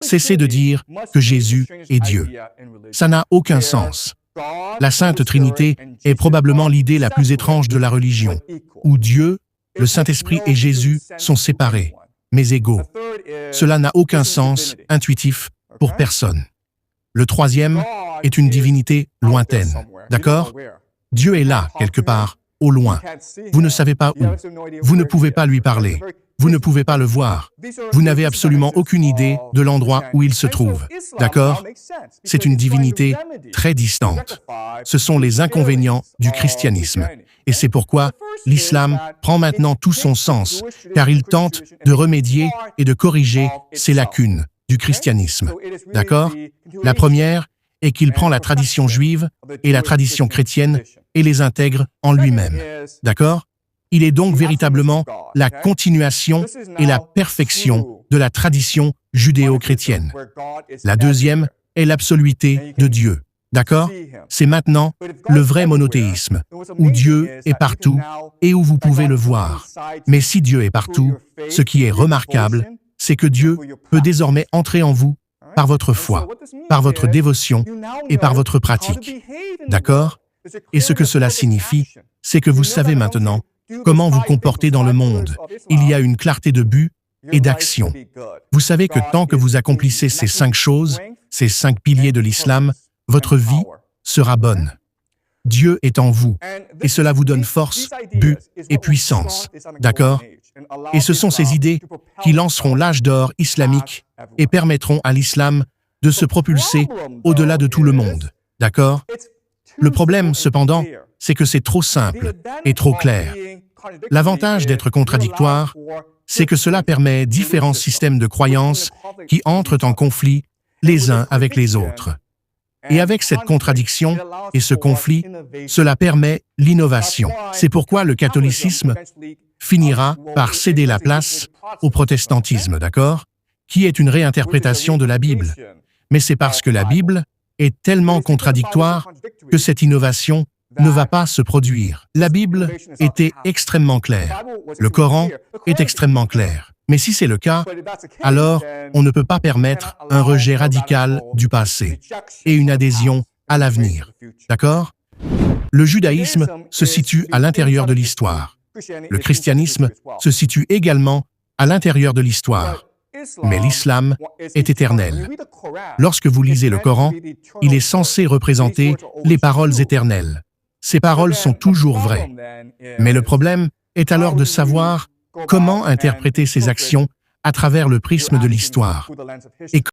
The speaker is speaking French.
Cessez de dire que Jésus est Dieu. Ça n'a aucun sens. La Sainte Trinité est probablement l'idée la plus étrange de la religion, où Dieu, le Saint-Esprit et Jésus sont séparés, mais égaux. Cela n'a aucun sens intuitif pour personne. Le troisième est une divinité lointaine, d'accord? Dieu est là, quelque part, au loin. Vous ne savez pas où. Vous ne pouvez pas lui parler. Vous ne pouvez pas le voir. Vous n'avez absolument aucune idée de l'endroit où il se trouve. D'accord? C'est une divinité très distante. Ce sont les inconvénients du christianisme. Et c'est pourquoi l'islam prend maintenant tout son sens, car il tente de remédier et de corriger ces lacunes du christianisme. D'accord? La première est qu'il prend la tradition juive et la tradition chrétienne et les intègre en lui-même. D'accord? Il est donc véritablement la continuation et la perfection de la tradition judéo-chrétienne. La deuxième est l'absoluité de Dieu. D'accord? C'est maintenant le vrai monothéisme, où Dieu est partout et où vous pouvez le voir. Mais si Dieu est partout, ce qui est remarquable, c'est que Dieu peut désormais entrer en vous par votre foi, par votre dévotion et par votre pratique. D'accord? Et ce que cela signifie, c'est que vous savez maintenant comment vous comporter dans le monde. Il y a une clarté de but et d'action. Vous savez que tant que vous accomplissez ces 5 choses, ces 5 piliers de l'islam, votre vie sera bonne. Dieu est en vous, et cela vous donne force, but et puissance. D'accord? Et ce sont ces idées qui lanceront l'âge d'or islamique et permettront à l'islam de se propulser au-delà de tout le monde. D'accord? Le problème, cependant, c'est que c'est trop simple et trop clair. L'avantage d'être contradictoire, c'est que cela permet différents systèmes de croyances qui entrent en conflit les uns avec les autres. Et avec cette contradiction et ce conflit, cela permet l'innovation. C'est pourquoi le catholicisme finira par céder la place au protestantisme, d'accord? Qui est une réinterprétation de la Bible. Mais c'est parce que la Bible est tellement contradictoire que cette innovation ne va pas se produire. La Bible était extrêmement claire. Le Coran est extrêmement clair. Mais si c'est le cas, alors on ne peut pas permettre un rejet radical du passé et une adhésion à l'avenir. D'accord? Le judaïsme se situe à l'intérieur de l'histoire. Le christianisme se situe également à l'intérieur de l'histoire. Mais l'islam est éternel. Lorsque vous lisez le Coran, il est censé représenter les paroles éternelles. Ces paroles sont toujours vraies. Mais le problème est alors de savoir comment interpréter ces actions à travers le prisme de l'histoire. Et